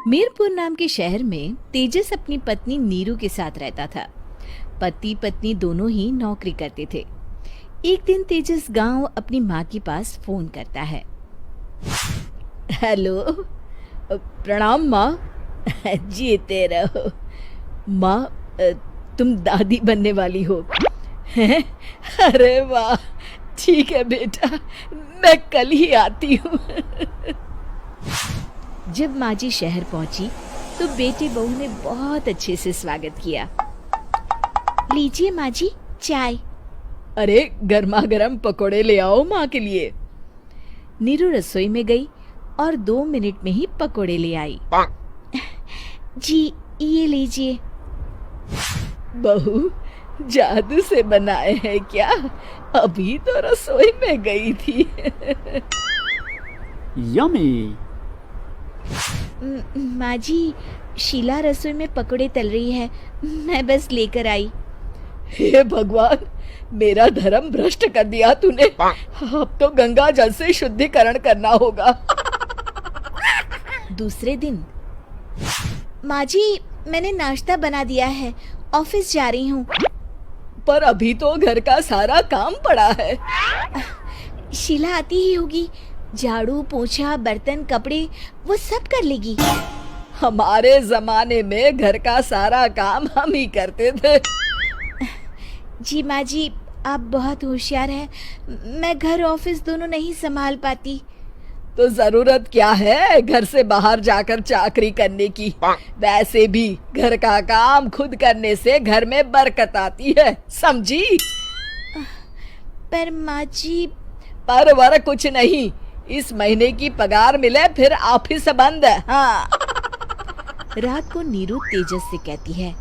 मीरपुर नाम के शहर में तेजस अपनी पत्नी नीरू के साथ रहता था। पति पत्नी दोनों ही नौकरी करते थे। एक दिन तेजस गांव अपनी माँ के पास फोन करता है। हेलो, प्रणाम माँ। जीते रहो माँ, तुम दादी बनने वाली हो हैं? अरे वाह, ठीक है बेटा, मैं कल ही आती हूँ। जब माँ जी शहर पहुंची तो बेटी बहू ने बहुत अच्छे से स्वागत किया। लीजिए माँ जी, चाय। अरे गर्मा गर्म पकोड़े ले आओ माँ के लिए। नीरू रसोई में गई और 2 मिनट में ही पकोड़े ले आई। जी ये लीजिए। बहू, जादू से बनाए हैं क्या? अभी तो रसोई में गई थी। यम्मी। माँ जी, शीला रसोई में पकोड़े तल रही है, मैं बस लेकर आई। हे भगवान, मेरा धर्म भ्रष्ट कर दिया तूने। अब तो गंगा जल से शुद्धिकरण करना होगा। दूसरे दिन, माँ जी मैंने नाश्ता बना दिया है, ऑफिस जा रही हूँ। पर अभी तो घर का सारा काम पड़ा है। शीला आती ही होगी, झाड़ू पोछा बर्तन कपड़े वो सब कर लेगी। हमारे जमाने में घर का सारा काम हम ही करते थे। जी माँ जी, आप बहुत होशियार हैं, मैं घर ऑफिस दोनों नहीं संभाल पाती। तो जरूरत क्या है घर से बाहर जाकर चाकरी करने की? वैसे भी घर का काम खुद करने से घर में बरकत आती है, समझी? पर माँ जी। पर वर कुछ नहीं, इस महीने की पगार मिले फिर ऑफिस बंद है। हाँ। रात को नीरू तेजस से कहती है,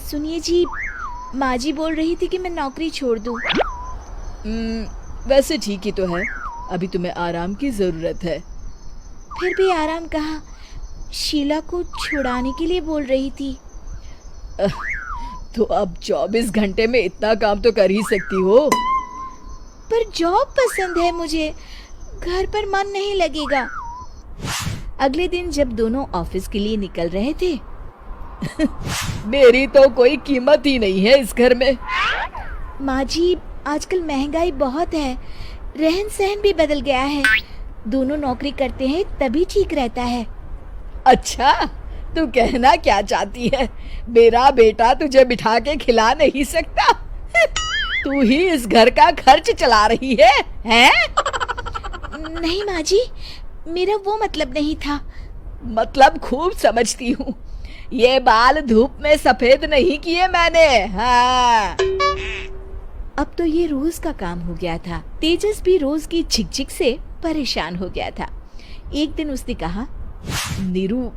सुनिए जी, माँ जी बोल रही थी कि मैं नौकरी छोड़ दूं। वैसे ठीक ही तो है, अभी तुम्हें आराम की जरूरत है। फिर भी आराम कहाँ, शीला को छुड़ाने के लिए बोल रही थी। तो अब 24 घंटे में इतना काम तो कर ही सकती हो। पर जॉब पसंद है मुझे, घर पर मन नहीं लगेगा। अगले दिन जब दोनों ऑफिस के लिए निकल रहे थे, मेरी तो कोई कीमत ही नहीं है इस घर में। माँ जी, आजकल महंगाई बहुत है, रहन सहन भी बदल गया है, दोनों नौकरी करते हैं तभी ठीक रहता है। अच्छा, तू कहना क्या चाहती है? मेरा बेटा तुझे बिठा के खिला नहीं सकता? तू ही इस घर का खर्च चला रही है, हैं? नहीं माँ जी, मेरा वो मतलब नहीं था। मतलब खूब समझती हूँ, ये बाल धूप में सफेद नहीं किए मैंने। हाँ। अब तो ये रोज का काम हो गया था। तेजस भी रोज की झिकझिक से परेशान हो गया था। एक दिन उसने कहा, नीरू,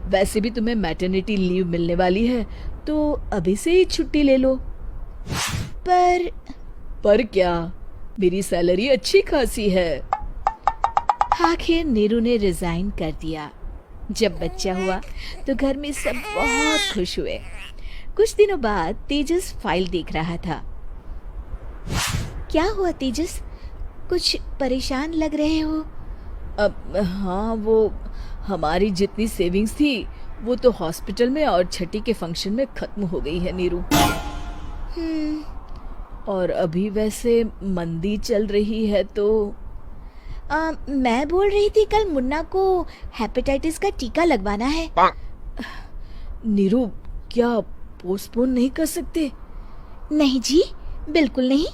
वैसे भी तुम्हें मैटरनिटी लीव मिलने वाली है, तो अभी से ही छुट्टी ले लो। पर क्या, मेरी सैलरी अच्छी खासी है। आखिर नीरू ने रिजाइन कर दिया। जब बच्चा हुआ तो घर में सब बहुत खुश हुए। कुछ दिनों बाद तेजस फाइल देख रहा था। क्या हुआ तेजस, कुछ परेशान लग रहे हो? हाँ, वो हमारी जितनी सेविंग्स थी वो तो हॉस्पिटल में और छठी के फंक्शन में खत्म हो गई है नीरू। और अभी वैसे मंदी चल रही है तो मैं बोल रही थी कल मुन्ना को हेपेटाइटिस का टीका लगवाना है। नीरू, क्या पोस्टपोन नहीं कर सकते? नहीं जी, बिल्कुल नहीं।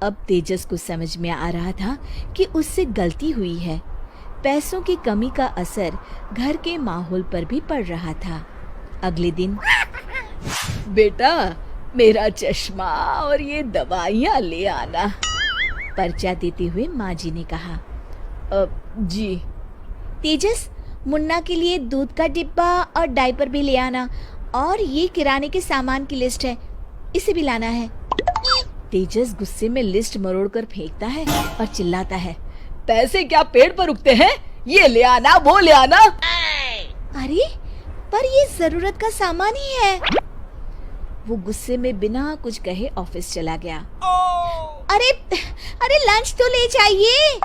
अब तेजस को समझ में आ रहा था कि उससे गलती हुई है। पैसों की कमी का असर घर के माहौल पर भी पड़ रहा था। अगले दिन, बेटा मेरा चश्मा और ये दवाइयाँ ले आना, पर्चा देते हुए माँ जी ने कहा। जी। तेजस, मुन्ना के लिए दूध का डिब्बा और डायपर भी ले आना, और ये किराने के सामान की लिस्ट है, इसे भी लाना है। तेजस गुस्से में लिस्ट मरोड़कर फेंकता है और चिल्लाता है, पैसे क्या पेड़ पर उगते हैं? ये ले आना, वो ले आना। अरे पर ये जरूरत का सामान ही है। वो गुस्से में बिना कुछ कहे ऑफिस चला गया। अरे लंच तो ले जाइए।